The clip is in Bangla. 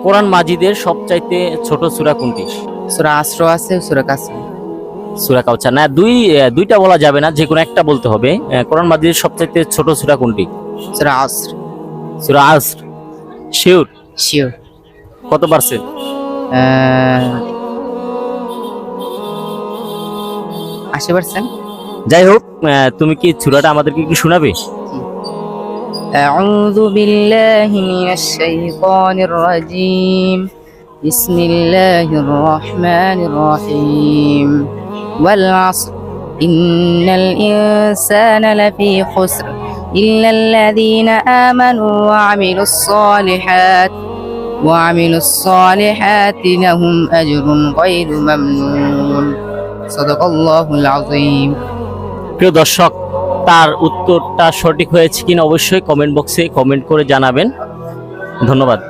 কোরআন মাজিদের সবচাইতে ছোট সূরা কোনটি? সূরা আসর আছে, সূরা কাসর। সূরা কাউসার না, দুইটা বলা যাবে না, যে কোনো একটা বলতে হবে। কোরআন মাজিদের সবচাইতে ছোট সূরা কোনটি? সূরা আসর। সূরা আসর। শিওর? শিওর। কত পার্সেন্ট? 80%। যাই হোক, তুমি কি সূরাটা আমাদেরকে একটু শোনাবে? أعوذ بالله من الشيطان الرجيم بسم الله الرحمن الرحيم والعصر إن الإنسان لفي خسر إلا الذين آمنوا وعملوا الصالحات لهم أجر غير ممنون صدق الله العظيم। প্রিয় দর্শক, তার উত্তরটা সঠিক হয়েছে কিনা অবশ্যই কমেন্ট বক্সে কমেন্ট করে জানাবেন। ধন্যবাদ।